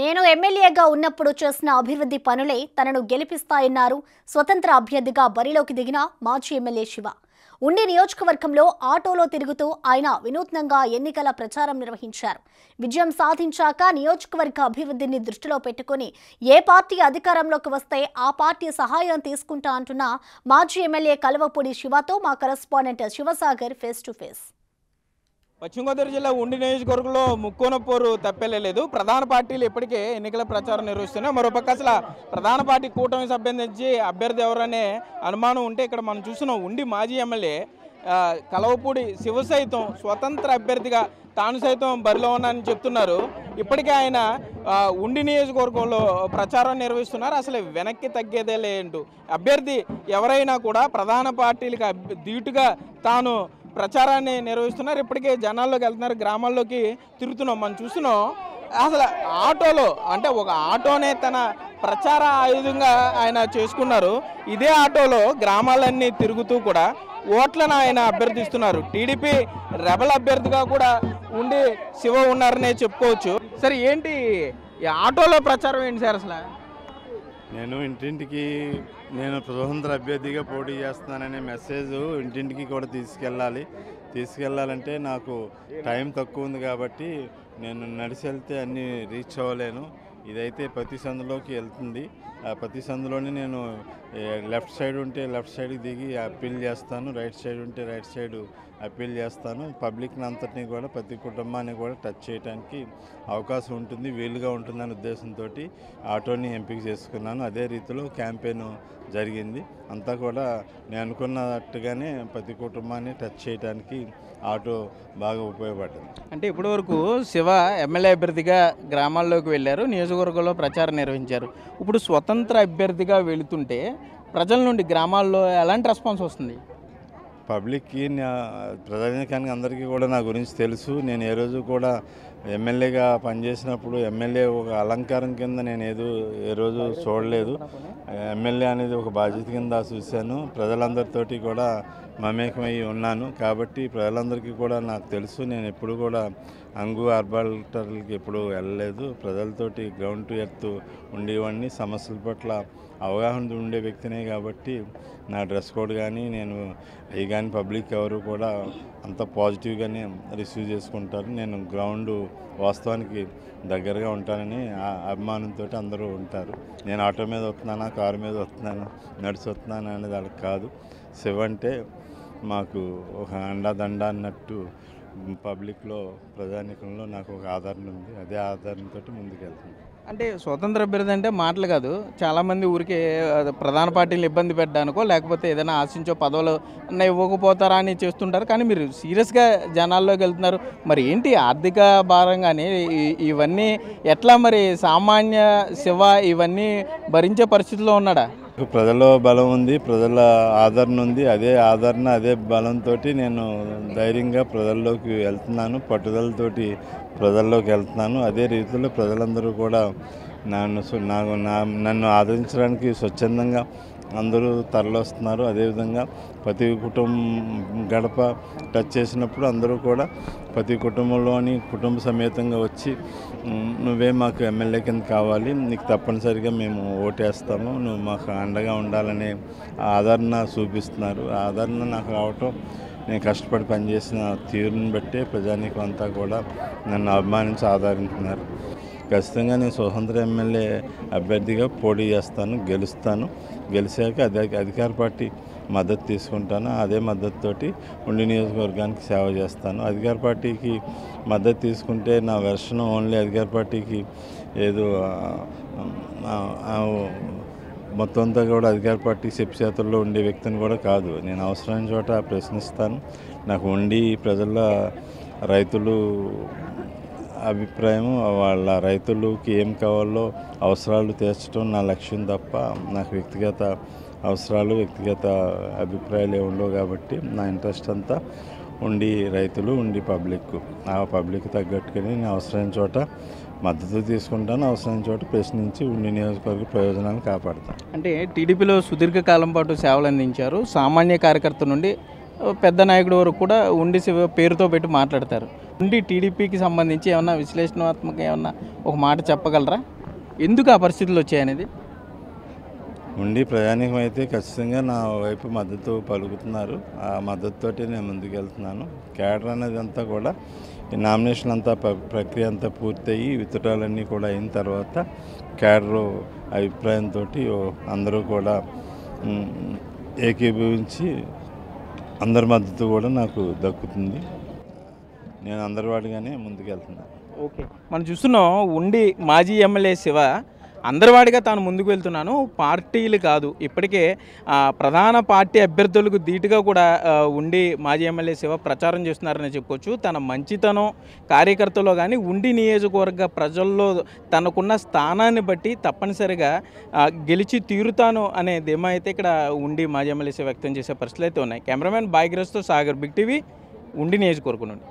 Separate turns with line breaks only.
నేను ఎమ్మెల్యేగా ఉన్నప్పుడు చేసిన అభివృద్ధి పనులే తనను గెలిపిస్తాయన్నారు స్వతంత్ర అభ్యర్థిగా బరిలోకి దిగిన మాజీ ఎమ్మెల్యే శివ. ఉండి నియోజకవర్గంలో ఆటోలో తిరుగుతూ ఆయన వినూత్నంగా ఎన్నికల ప్రచారం నిర్వహించారు. విజయం సాధించాక నియోజకవర్గ అభివృద్ధిని దృష్టిలో పెట్టుకుని ఏ పార్టీ అధికారంలోకి వస్తే ఆ పార్టీ సహాయం తీసుకుంటా అంటున్న మాజీ ఎమ్మెల్యే కల్వపూడి శివతో మా correspondent Sivasagar face to face.
Paschima Godavari జిల్లా ఉండి నియోజకవర్గంలో ముక్కోన పోరు తప్పేలేదు. ప్రధాన పార్టీలు ఇప్పటికే ఎన్నికల ప్రచారం నిర్వహిస్తున్నాయి. మరోపక్క అసలు ప్రధాన పార్టీ కూటమి సంబంధించి అభ్యర్థి ఎవరనే అనుమానం ఉంటే ఇక్కడ మనం చూస్తున్నాం. ఉండి మాజీ ఎమ్మెల్యే కల్వపూడి శివ సైతం స్వతంత్ర అభ్యర్థిగా తాను సైతం బరిలో ఉన్నానని చెప్తున్నారు. ఇప్పటికే ఆయన ఉండి నియోజకవర్గంలో ప్రచారం నిర్వహిస్తున్నారు. అసలు వెనక్కి తగ్గేదే లేంటూ అభ్యర్థి ఎవరైనా కూడా ప్రధాన పార్టీలకు ధీటుగా తాను ప్రచారాన్ని నిర్వహిస్తున్నారు. ఇప్పటికే జనాల్లోకి వెళ్తున్నారు, గ్రామాల్లోకి తిరుగుతున్నాం. మనం చూస్తున్నాం అసలు ఆటోలో అంటే ఒక ఆటోనే తన ప్రచార ఆయుధంగా ఆయన చేసుకున్నారు. ఇదే ఆటోలో గ్రామాలన్నీ తిరుగుతూ కూడా ఓట్లను ఆయన అభ్యర్థిస్తున్నారు. టీడీపీ రెబల్ అభ్యర్థిగా కూడా ఉండి శివ ఉన్నారనే చెప్పుకోవచ్చు. సరే, ఏంటి ఈ ఆటోలో ప్రచారం ఏంటి సార్? అసలు
నేను ఇంటింటికి నేను స్వతంత్ర అభ్యర్థిగా పోటీ చేస్తున్నాననే మెసేజ్ ఇంటింటికి కూడా తీసుకెళ్ళాలంటే నాకు టైం తక్కువ ఉంది కాబట్టి నేను నడిచి వెళ్తే అన్నీ రీచ్ అవ్వలేను. ఇదైతే ప్రతి సందులోకి వెళ్తుంది. ఆ ప్రతి సందులోనే నేను లెఫ్ట్ సైడ్ ఉంటే లెఫ్ట్ సైడ్కి దిగి అప్పీల్ చేస్తాను, రైట్ సైడ్ ఉంటే రైట్ సైడ్ అప్పీల్ చేస్తాను. పబ్లిక్ని అంతటినీ కూడా ప్రతి కుటుంబాన్ని కూడా టచ్ చేయడానికి అవకాశం ఉంటుంది, వీలుగా ఉంటుందనే ఉద్దేశంతో ఆటోని ఎంపిక చేసుకున్నాను. అదే రీతిలో క్యాంపెయిన్ జరిగింది. అంతా కూడా నేను అనుకున్నట్టుగానే ప్రతి కుటుంబాన్ని టచ్ చేయడానికి ఆటో బాగా ఉపయోగపడింది.
అంటే ఇప్పటి వరకు శివ ఎమ్మెల్యే అభ్యర్థిగా గ్రామాల్లోకి వెళ్ళారు, నియోజకవర్గంలో ప్రచారం నిర్వహించారు. ఇప్పుడు స్వతంత్ర అభ్యర్థిగా వెళుతుంటే ప్రజల నుండి గ్రామాల్లో ఎలాంటి రెస్పాన్స్ వస్తుంది?
పబ్లిక్కి ప్రజానికానికి అందరికీ కూడా నా గురించి తెలుసు. నేను ఏ రోజు కూడా ఎమ్మెల్యేగా పనిచేసినప్పుడు ఎమ్మెల్యే ఒక అలంకారం కింద నేను ఏ రోజు చూడలేదు. ఎమ్మెల్యే అనేది ఒక బాధ్యత కింద చూశాను. ప్రజలందరితోటి కూడా మమేకమై ఉన్నాను కాబట్టి ప్రజలందరికీ కూడా నాకు తెలుసు. నేను ఎప్పుడు కూడా ఆర్బాల్టర్లకి ఎప్పుడు వెళ్ళలేదు. ప్రజలతోటి గ్రౌండ్ టు ఎర్త్ ఉండేవాడిని. సమస్యల పట్ల అవగాహన ఉండే వ్యక్తినే కాబట్టి నా డ్రెస్ కోడ్ కానీ నేను అవి కానీ పబ్లిక్ ఎవరు కూడా అంత పాజిటివ్గానే రిసీవ్ చేసుకుంటారు. నేను గ్రౌండ్ వాస్తవానికి దగ్గరగా ఉంటానని అభిమానంతో అందరూ ఉంటారు. నేను ఆటో మీద వస్తున్నానా, కారు మీద వస్తున్నాను, నడిచి వస్తున్నాను అనేది వాళ్ళకి కాదు. శివ అంటే మాకు ఒక అండాదండ అన్నట్టు పబ్లిక్లో ప్రజానికంలో నాకు ఒక ఆదరణ ఉంది. అదే ఆదరణతో ముందుకెళ్తుంది.
అంటే స్వతంత్ర అభ్యర్థి అంటే మాటలు కాదు, చాలామంది ఊరికే ప్రధాన పార్టీలు ఇబ్బంది పెట్టడానికో లేకపోతే ఏదైనా ఆశించో పదవులు ఇవ్వకపోతారా అని చేస్తుంటారు. కానీ మీరు సీరియస్గా జనాల్లోకి వెళ్తున్నారు. మరి ఏంటి ఆర్థిక భారం కానీ ఇవన్నీ ఎట్లా? మరి సామాన్య శివ ఇవన్నీ భరించే పరిస్థితిలో ఉన్నాడా?
ప్రజల బలం ఉంది, ప్రజల ఆదరణ ఉంది. అదే ఆదరణ అదే బలంతో నేను ధైర్యంగా ప్రజల్లోకి వెళ్తున్నాను, పట్టుదలతోటి ప్రజల్లోకి వెళ్తున్నాను. అదే రీతిలో ప్రజలందరూ కూడా నన్ను ఆదరించడానికి స్వచ్ఛందంగా అందరూ తరలిస్తున్నారు. అదేవిధంగా ప్రతి గడప టచ్ చేసినప్పుడు అందరూ కూడా ప్రతి కుటుంబంలోని కుటుంబ సమేతంగా వచ్చి నువ్వే మాకు ఎమ్మెల్యే కింద కావాలి, నీకు తప్పనిసరిగా మేము ఓటేస్తాము, నువ్వు మాకు అండగా ఉండాలనే ఆదరణ చూపిస్తున్నారు. ఆ ఆదరణ నాకు రావటం నేను కష్టపడి పనిచేసిన తీరుని బట్టే ప్రజానీకం అంతా కూడా నన్ను అభిమానించి ఆదరించున్నారు. ఖచ్చితంగా నేను స్వతంత్ర ఎమ్మెల్యే అభ్యర్థిగా పోటీ చేస్తాను, గెలిచాక అధికార పార్టీ మద్దతు తీసుకుంటాను. అదే మద్దతుతోటి ఉండి నియోజకవర్గానికి సేవ చేస్తాను. అధికార పార్టీకి మద్దతు తీసుకుంటే నా వెర్షన్ ఓన్లీ అధికార పార్టీకి ఏదో మొత్తం అంతా కూడా అధికార పార్టీ చెప్పు ఉండే వ్యక్తిని కూడా కాదు. నేను అవసరమైన చోట ప్రశ్నిస్తాను. నాకు ఉండి ప్రజల రైతులు అభిప్రాయం, వాళ్ళ రైతులకి ఏం కావాలో అవసరాలు తీర్చడం నా లక్ష్యం తప్ప నాకు వ్యక్తిగత అవసరాలు వ్యక్తిగత అభిప్రాయాలు ఉండవు. కాబట్టి నా ఇంట్రెస్ట్ అంతా ఉండి రైతులు, ఉండి ఆ పబ్లిక్ తగ్గట్టుగానే నేను అవసరమైన చోట మద్దతు తీసుకుంటాను, అవసరమైన చోట ప్రశ్నించి ఉండి నియోజకవర్గ ప్రయోజనాలను కాపాడుతాను.
అంటే టీడీపీలో సుదీర్ఘకాలం పాటు సేవలు అందించారు. సామాన్య కార్యకర్త నుండి పెద్ద నాయకుడి వరకు కూడా ఉండి పేరుతో పెట్టి మాట్లాడతారు. ఉండి టీడీపీకి సంబంధించి ఏమన్నా విశ్లేషణాత్మక ఏమన్నా ఒక మాట చెప్పగలరా? ఎందుకు ఆ పరిస్థితులు వచ్చాయనేది?
ఉండి ప్రయాణికం అయితే ఖచ్చితంగా నా వైపు మద్దతు పలుకుతున్నారు. ఆ మద్దతుతోటి నేను ముందుకెళ్తున్నాను. క్యాడర్ అనేది అంతా కూడా ఈ నామినేషన్ అంతా ప్రక్రియ అంతా పూర్తయ్యి విత్డ్రాలన్నీ కూడా అయిన తర్వాత క్యాడర్ అభిప్రాయంతో అందరూ కూడా ఏకీభవించి అందరి మద్దతు కూడా నాకు దక్కుతుంది. నేను అందరి వాడిగానే ముందుకెళ్తున్నాను.
ఓకే, మనం చూస్తున్నాం ఉండి మాజీ ఎమ్మెల్యే శివ అందరివాడిగా తాను ముందుకు వెళ్తున్నాను, పార్టీలు కాదు, ఇప్పటికే ప్రధాన పార్టీ అభ్యర్థులకు ధీటుగా కూడా ఉండి మాజీ ఎమ్మెల్యే శివ ప్రచారం చేస్తున్నారని చెప్పుకోవచ్చు. తన మంచితనం కార్యకర్తలో కానీ ఉండి నియోజకవర్గ ప్రజల్లో తనకున్న స్థానాన్ని బట్టి తప్పనిసరిగా గెలిచి తీరుతాను అనే ధీమా అయితే ఇక్కడ ఉండి మాజీ ఎమ్మెల్యే శివ వ్యక్తం చేసే పరిస్థితులు అయితే ఉన్నాయి. కెమెరామెన్ బాయ్గ్రస్తో సాగర్, బిగ్ టీవీ, ఉండి నియోజకవర్గం నుండి.